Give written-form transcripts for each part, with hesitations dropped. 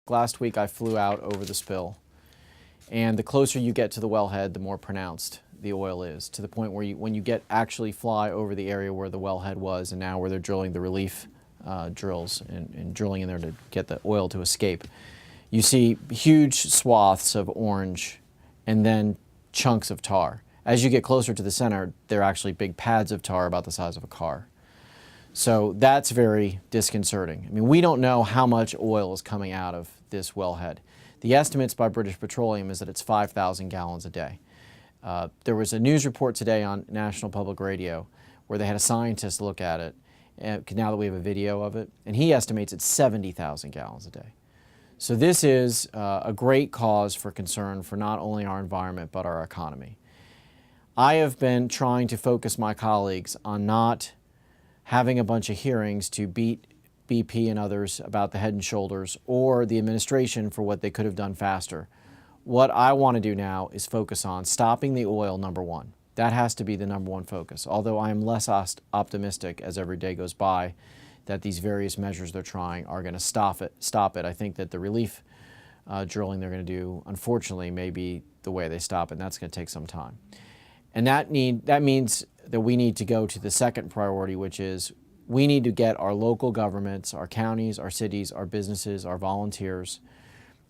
last week I flew out over the spill, and the closer you get to the wellhead, the more pronounced the oil is, to the point where when you actually fly over the area where the wellhead was and now where they're drilling the relief drills and drilling in there to get the oil to escape, you see huge swaths of orange and then chunks of tar. As you get closer to the center, they're actually big pads of tar about the size of a car. So that's very disconcerting. I mean, we don't know how much oil is coming out of this wellhead. The estimates by British Petroleum is that it's 5,000 gallons a day. There was a news report today on National Public Radio where they had a scientist look at it, now that we have a video of it, and he estimates it's 70,000 gallons a day. So this is a great cause for concern for not only our environment but our economy. I have been trying to focus my colleagues on not having a bunch of hearings to beat BP and others about the head and shoulders or the administration for what they could have done faster. What I want to do now is focus on stopping the oil, number one. That has to be the number one focus, although I am less optimistic as every day goes by that these various measures they're trying are going to stop it. I think that the relief drilling they're going to do, unfortunately, may be the way they stop it, and that's going to take some time. And that means that we need to go to the second priority, which is we need to get our local governments, our counties, our cities, our businesses, our volunteers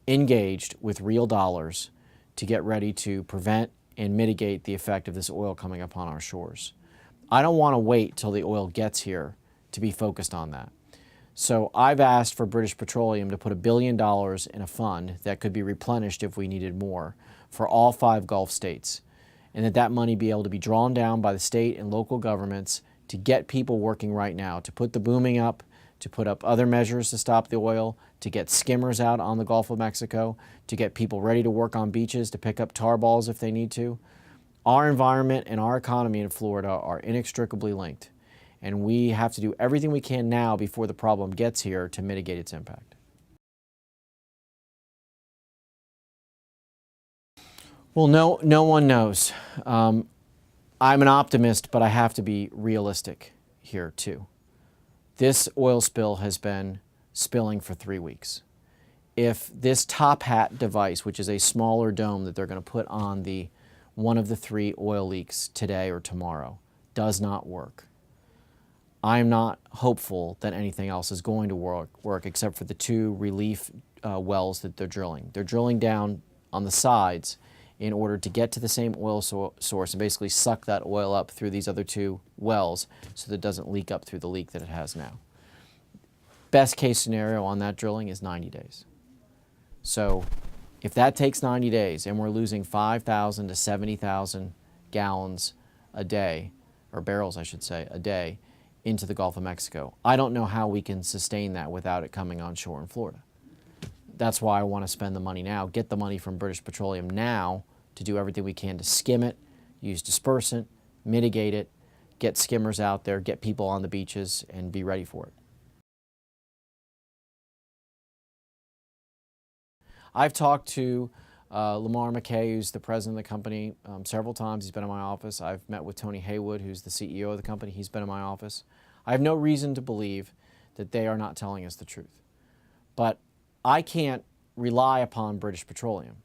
engaged with real dollars to get ready to prevent and mitigate the effect of this oil coming upon our shores. I don't want to wait till the oil gets here to be focused on that. So I've asked for British Petroleum to put $1 billion in a fund that could be replenished if we needed more for all 5 Gulf states, and that money be able to be drawn down by the state and local governments to get people working right now, to put the booming up, to put up other measures to stop the oil, to get skimmers out on the Gulf of Mexico, to get people ready to work on beaches, to pick up tar balls if they need to. Our environment and our economy in Florida are inextricably linked, and we have to do everything we can now before the problem gets here to mitigate its impact. Well, no one knows. I'm an optimist, but I have to be realistic here too. This oil spill has been spilling for 3 weeks. If this top hat device, which is a smaller dome that they're going to put on one of the 3 oil leaks today or tomorrow, does not work, I'm not hopeful that anything else is going to work except for the 2 relief wells that they're drilling. They're drilling down on the sides in order to get to the same oil source and basically suck that oil up through these other 2 wells so that it doesn't leak up through the leak that it has now. Best case scenario on that drilling is 90 days. So if that takes 90 days and we're losing 5,000 to 70,000 gallons a day, or barrels I should say, a day into the Gulf of Mexico, I don't know how we can sustain that without it coming on shore in Florida. That's why I want to spend the money now, get the money from British Petroleum now to do everything we can to skim it, use dispersant, mitigate it, get skimmers out there, get people on the beaches, and be ready for it. I've talked to Lamar McKay, who's the president of the company, several times. He's been in my office. I've met with Tony Haywood, who's the CEO of the company. He's been in my office. I have no reason to believe that they are not telling us the truth. But I can't rely upon British Petroleum.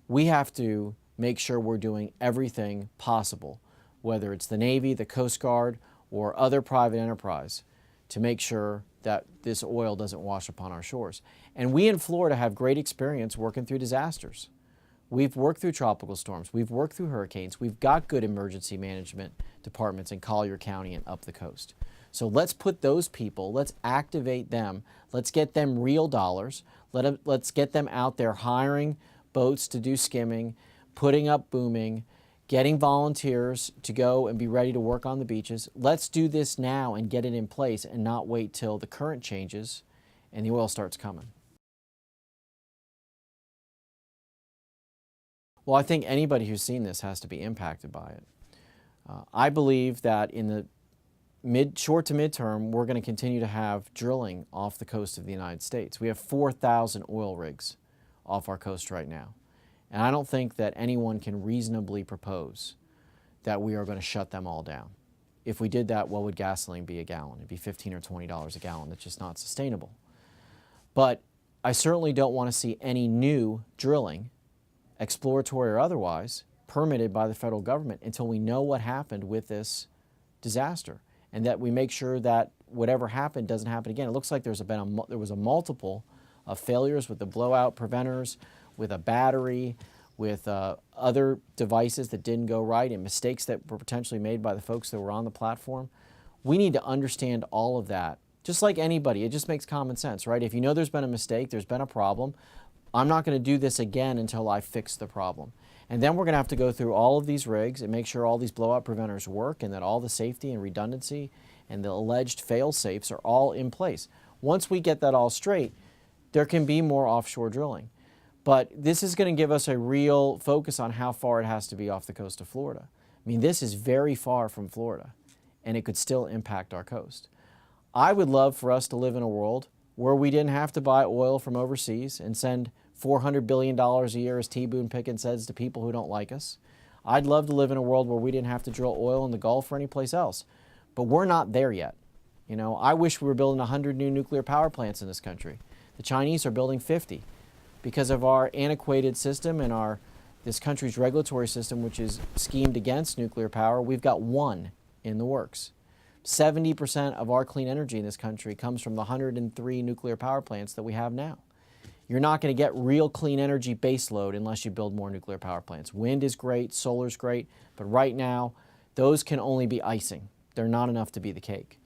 We have to make sure we're doing everything possible, whether it's the Navy, the Coast Guard, or other private enterprise, to make sure that this oil doesn't wash upon our shores. And we in Florida have great experience working through disasters. We've worked through tropical storms. We've worked through hurricanes. We've got good emergency management departments in Collier County and up the coast. So let's put those people, let's activate them, let's get them real dollars, let's get them out there hiring boats to do skimming, putting up booming, getting volunteers to go and be ready to work on the beaches. Let's do this now and get it in place and not wait till the current changes and the oil starts coming. Well, I think anybody who's seen this has to be impacted by it. I believe that in the short to midterm, we're going to continue to have drilling off the coast of the United States. We have 4,000 oil rigs off our coast right now. And I don't think that anyone can reasonably propose that we are going to shut them all down. If we did that, what would gasoline be a gallon? It'd be $15 or $20 a gallon. That's just not sustainable. But I certainly don't want to see any new drilling, exploratory or otherwise, permitted by the federal government until we know what happened with this disaster, and that we make sure that whatever happened doesn't happen again. It looks like there was a multiple of failures with the blowout preventers, with a battery, with other devices that didn't go right, and mistakes that were potentially made by the folks that were on the platform. We need to understand all of that. Just like anybody, it just makes common sense, right? If you know there's been a mistake, there's been a problem, I'm not going to do this again until I fix the problem. And then we're going to have to go through all of these rigs and make sure all these blowout preventers work and that all the safety and redundancy and the alleged fail-safes are all in place. Once we get that all straight, there can be more offshore drilling. But this is going to give us a real focus on how far it has to be off the coast of Florida. I mean, this is very far from Florida, and it could still impact our coast. I would love for us to live in a world where we didn't have to buy oil from overseas and send $400 billion a year, as T. Boone Pickens says, to people who don't like us. I'd love to live in a world where we didn't have to drill oil in the Gulf or anyplace else. But we're not there yet. You know, I wish we were building 100 new nuclear power plants in this country. The Chinese are building 50 because of our antiquated system and this country's regulatory system, which is schemed against nuclear power. We've got one in the works. 70% of our clean energy in this country comes from the 103 nuclear power plants that we have now. You're not going to get real clean energy baseload unless you build more nuclear power plants. Wind is great, solar's great, but right now, those can only be icing. They're not enough to be the cake.